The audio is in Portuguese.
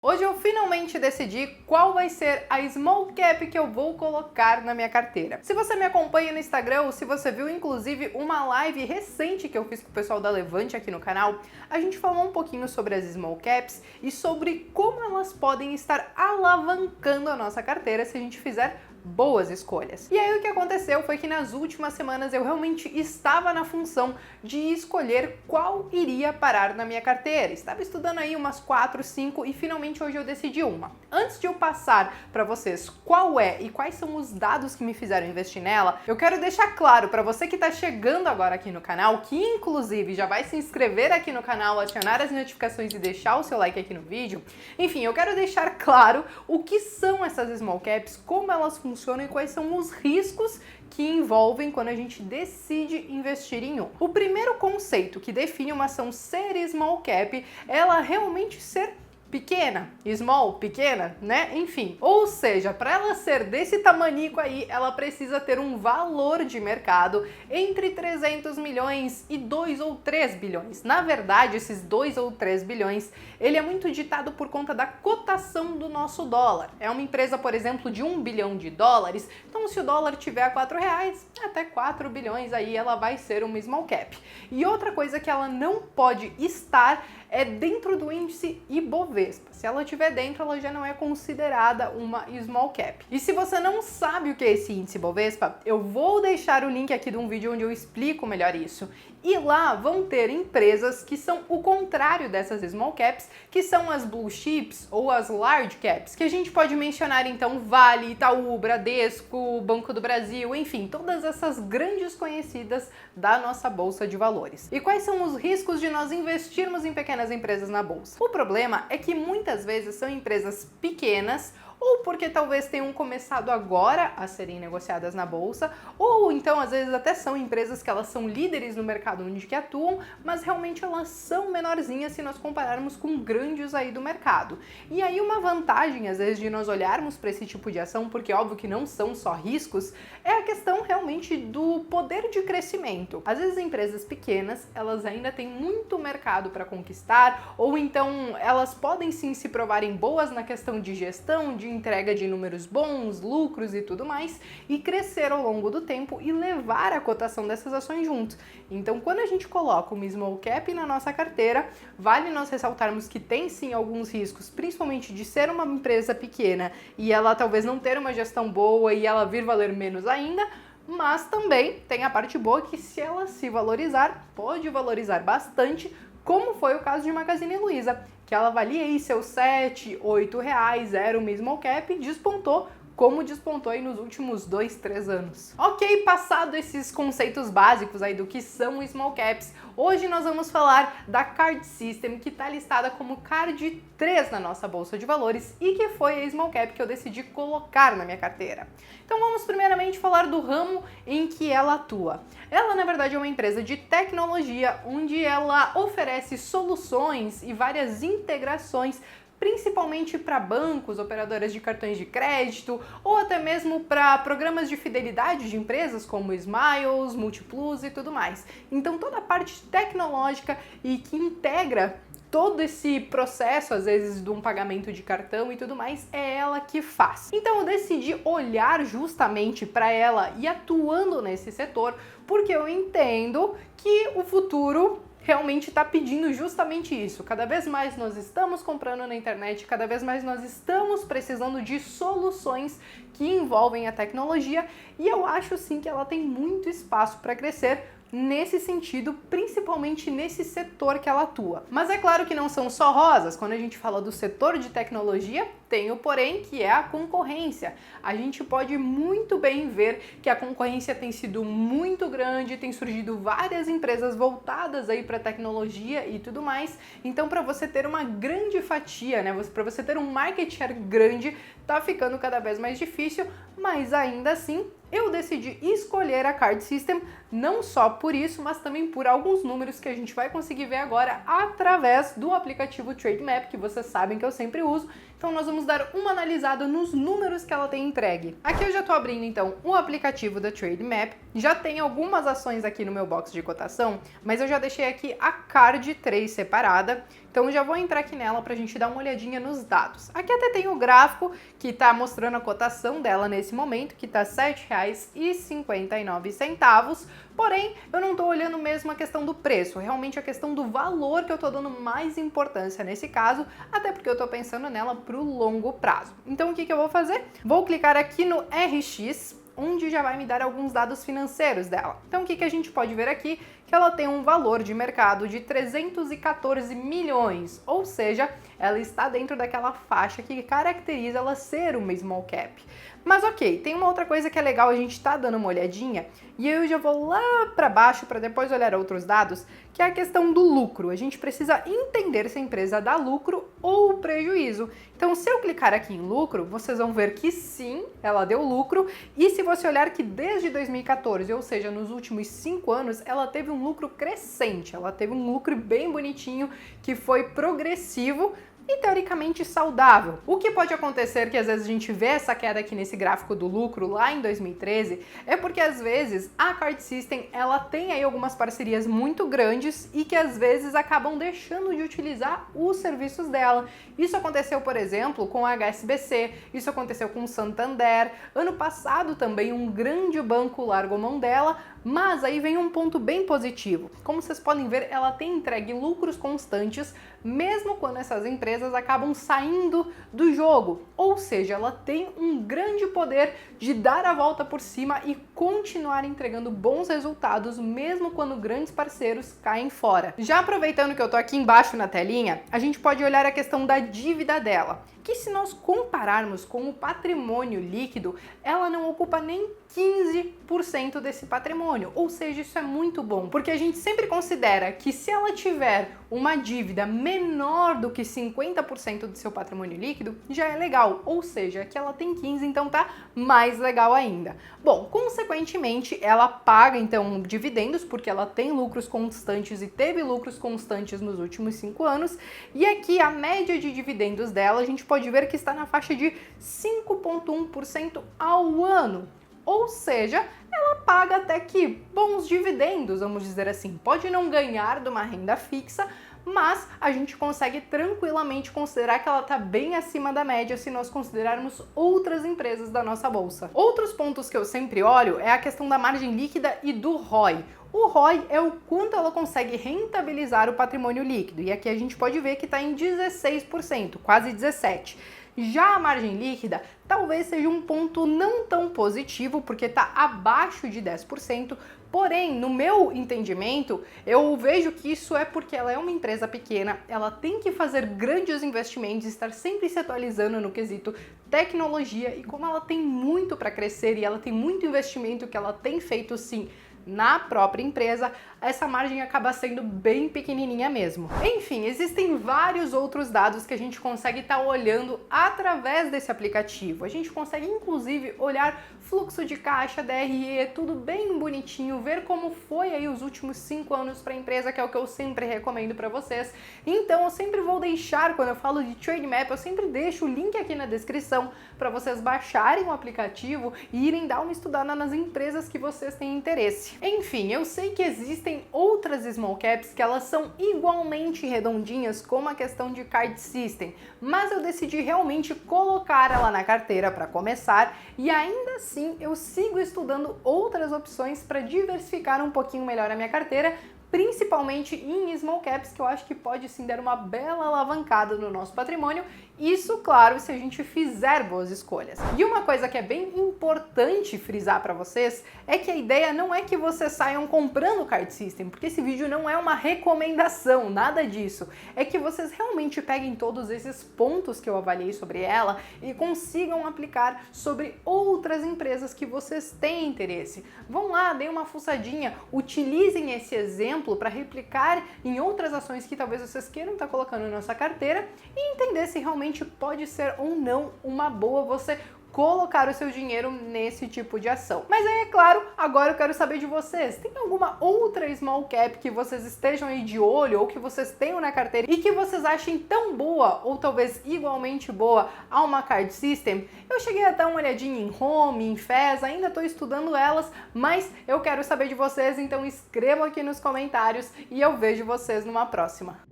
Hoje eu finalmente decidi qual vai ser a small cap que eu vou colocar na minha carteira. Se você me acompanha no Instagram ou se você viu inclusive uma live recente que eu fiz com o pessoal da Levante aqui no canal, a gente falou um pouquinho sobre as small caps e sobre como elas podem estar alavancando a nossa carteira se a gente fizer boas escolhas. E aí o que aconteceu foi que nas últimas semanas eu realmente estava na função de escolher qual iria parar na minha carteira. Estava estudando aí umas 4, 5 e finalmente hoje eu decidi uma. Antes de eu passar para vocês qual é e quais são os dados que me fizeram investir nela, eu quero deixar claro para você que está chegando agora aqui no canal, que inclusive já vai se inscrever aqui no canal, acionar as notificações e deixar o seu like aqui no vídeo. Enfim, eu quero deixar claro o que são essas small caps, como elas funcionam e quais são os riscos que envolvem quando a gente decide investir em um. O primeiro conceito que define uma ação ser small cap é ela realmente ser pequena, small, pequena, né? Enfim, ou seja, para ela ser desse tamanico aí, ela precisa ter um valor de mercado entre 300 milhões e 2 ou 3 bilhões. Na verdade, esses 2 ou 3 bilhões, ele é muito ditado por conta da cotação do nosso dólar. É uma empresa, por exemplo, de 1 bilhão de dólares, então se o dólar tiver a R$4, até 4 bilhões aí ela vai ser uma small cap. E outra coisa que ela não pode estar é dentro do índice Ibovespa. Se ela estiver dentro, ela já não é considerada uma small cap. E se você não sabe o que é esse índice Ibovespa, eu vou deixar o link aqui de um vídeo onde eu explico melhor isso. E lá vão ter empresas que são o contrário dessas small caps, que são as blue chips ou as large caps, que a gente pode mencionar então Vale, Itaú, Bradesco, Banco do Brasil, enfim, todas essas grandes conhecidas da nossa bolsa de valores. E quais são os riscos de nós investirmos em pequenas empresas na bolsa? O problema é que muitas vezes são empresas pequenas, ou porque talvez tenham começado agora a serem negociadas na bolsa, ou então às vezes até são empresas que elas são líderes no mercado onde que atuam, mas realmente elas são menorzinhas se nós compararmos com grandes aí do mercado. E aí uma vantagem às vezes de nós olharmos para esse tipo de ação, porque óbvio que não são só riscos, é a questão realmente do poder de crescimento. Às vezes empresas pequenas, elas ainda têm muito mercado para conquistar, ou então elas podem sim se provarem boas na questão de gestão, de entrega de números bons, lucros e tudo mais, e crescer ao longo do tempo e levar a cotação dessas ações junto. Então, quando a gente coloca uma small cap na nossa carteira, vale nós ressaltarmos que tem sim alguns riscos, principalmente de ser uma empresa pequena e ela talvez não ter uma gestão boa e ela vir valer menos ainda, mas também tem a parte boa que se ela se valorizar, pode valorizar bastante, como foi o caso de Magazine Luiza, que ela valia aí seus 7, 8 reais, era uma small cap e despontou, como despontou aí nos últimos 2, 3 anos. Ok, passado esses conceitos básicos aí do que são small caps, hoje nós vamos falar da Card System, que está listada como Card 3 na nossa bolsa de valores e que foi a small cap que eu decidi colocar na minha carteira. Então vamos primeiramente falar do ramo em que ela atua. Ela, na verdade, é uma empresa de tecnologia onde ela oferece soluções e várias integrações principalmente para bancos, operadoras de cartões de crédito ou até mesmo para programas de fidelidade de empresas como Smiles, Multiplus e tudo mais. Então toda a parte tecnológica e que integra todo esse processo, às vezes, de um pagamento de cartão e tudo mais, é ela que faz. Então eu decidi olhar justamente para ela e atuando nesse setor, porque eu entendo que o futuro realmente está pedindo justamente isso. Cada vez mais nós estamos comprando na internet, cada vez mais nós estamos precisando de soluções que envolvem a tecnologia e eu acho sim que ela tem muito espaço para crescer nesse sentido, principalmente nesse setor que ela atua. Mas é claro que não são só rosas. Quando a gente fala do setor de tecnologia, tem o porém, que é a concorrência. A gente pode muito bem ver que a concorrência tem sido muito grande, tem surgido várias empresas voltadas aí para tecnologia e tudo mais. Então, para você ter uma grande fatia, né, para você ter um market share grande, tá ficando cada vez mais difícil, mas ainda assim eu decidi escolher a Card System não só por isso, mas também por alguns números que a gente vai conseguir ver agora através do aplicativo Trademap, que vocês sabem que eu sempre uso. Então nós vamos dar uma analisada nos números que ela tem entregue. Aqui eu já estou abrindo então o aplicativo da Trademap, já tem algumas ações aqui no meu box de cotação, mas eu já deixei aqui a Card 3 separada, Então já vou entrar aqui nela para a gente dar uma olhadinha nos dados. Aqui até tem o gráfico que está mostrando a cotação dela nesse momento, que está R$ 7,59. Porém, eu não estou olhando mesmo a questão do preço, realmente a questão do valor que eu estou dando mais importância nesse caso, até porque eu estou pensando nela para o longo prazo. Então o que eu vou fazer? Vou clicar aqui no RX, onde já vai me dar alguns dados financeiros dela. Então o que a gente pode ver aqui? Que ela tem um valor de mercado de 314 milhões, ou seja, ela está dentro daquela faixa que caracteriza ela ser uma small cap. Mas ok, tem uma outra coisa que é legal a gente estar dando uma olhadinha, e eu já vou lá para baixo para depois olhar outros dados, que é a questão do lucro. A gente precisa entender se a empresa dá lucro ou prejuízo. Então, se eu clicar aqui em lucro, vocês vão ver que sim, ela deu lucro, e se você olhar que desde 2014, ou seja, nos últimos 5 anos, ela teve um lucro crescente, ela teve um lucro bem bonitinho, que foi progressivo, e teoricamente saudável. O que pode acontecer que às vezes a gente vê essa queda aqui nesse gráfico do lucro lá em 2013 é porque às vezes a Card System ela tem aí algumas parcerias muito grandes e que às vezes acabam deixando de utilizar os serviços dela. Isso aconteceu, por exemplo, com a HSBC, isso aconteceu com o Santander. Ano passado também um grande banco largou mão dela, mas aí vem um ponto bem positivo. Como vocês podem ver, ela tem entregue lucros constantes, mesmo quando essas empresas acabam saindo do jogo. Ou seja, ela tem um grande poder de dar a volta por cima e continuar entregando bons resultados, mesmo quando grandes parceiros caem fora. Já aproveitando que eu tô aqui embaixo na telinha, a gente pode olhar a questão da dívida dela, que se nós compararmos com o patrimônio líquido, ela não ocupa nem 15% desse patrimônio, ou seja, isso é muito bom, porque a gente sempre considera que se ela tiver uma dívida menor do que 50% do seu patrimônio líquido, já é legal, ou seja, que ela tem 15, então tá mais legal ainda. Bom, consequentemente, ela paga então dividendos, porque ela tem lucros constantes e teve lucros constantes nos últimos 5 anos, e aqui a média de dividendos dela, a gente pode ver que está na faixa de 5,1% ao ano. Ou seja, ela paga até que bons dividendos, vamos dizer assim. Pode não ganhar de uma renda fixa, mas a gente consegue tranquilamente considerar que ela está bem acima da média se nós considerarmos outras empresas da nossa bolsa. Outros pontos que eu sempre olho é a questão da margem líquida e do ROI. O ROI é o quanto ela consegue rentabilizar o patrimônio líquido, e aqui a gente pode ver que está em 16%, quase 17%. Já a margem líquida talvez seja um ponto não tão positivo, porque está abaixo de 10%, porém, no meu entendimento, eu vejo que isso é porque ela é uma empresa pequena, ela tem que fazer grandes investimentos, estar sempre se atualizando no quesito tecnologia, e como ela tem muito para crescer e ela tem muito investimento que ela tem feito sim na própria empresa, essa margem acaba sendo bem pequenininha mesmo. Enfim, existem vários outros dados que a gente consegue estar olhando através desse aplicativo. A gente consegue inclusive olhar fluxo de caixa, DRE, tudo bem bonitinho, ver como foi aí os últimos 5 anos para a empresa, que é o que eu sempre recomendo para vocês. Então eu sempre vou deixar, quando eu falo de Trademap, eu sempre deixo o link aqui na descrição para vocês baixarem o aplicativo e irem dar uma estudada nas empresas que vocês têm interesse. Enfim, eu sei que existem outras small caps que elas são igualmente redondinhas, como a questão de Card System, mas eu decidi realmente colocar ela na carteira para começar, e ainda assim eu sigo estudando outras opções para diversificar um pouquinho melhor a minha carteira, principalmente em small caps, que eu acho que pode sim dar uma bela alavancada no nosso patrimônio. Isso, claro, se a gente fizer boas escolhas. E uma coisa que é bem importante frisar para vocês é que a ideia não é que vocês saiam comprando o Card System, porque esse vídeo não é uma recomendação, nada disso. É que vocês realmente peguem todos esses pontos que eu avaliei sobre ela e consigam aplicar sobre outras empresas que vocês têm interesse. Vão lá, deem uma fuçadinha, utilizem esse exemplo para replicar em outras ações que talvez vocês queiram estar colocando na sua carteira e entender se realmente pode ser ou não uma boa você colocar o seu dinheiro nesse tipo de ação. Mas aí, é claro, agora eu quero saber de vocês. Tem alguma outra small cap que vocês estejam aí de olho ou que vocês tenham na carteira e que vocês achem tão boa ou talvez igualmente boa a uma Card System? Eu cheguei a dar uma olhadinha em Home, em FES, ainda estou estudando elas, mas eu quero saber de vocês, então escrevam aqui nos comentários e eu vejo vocês numa próxima.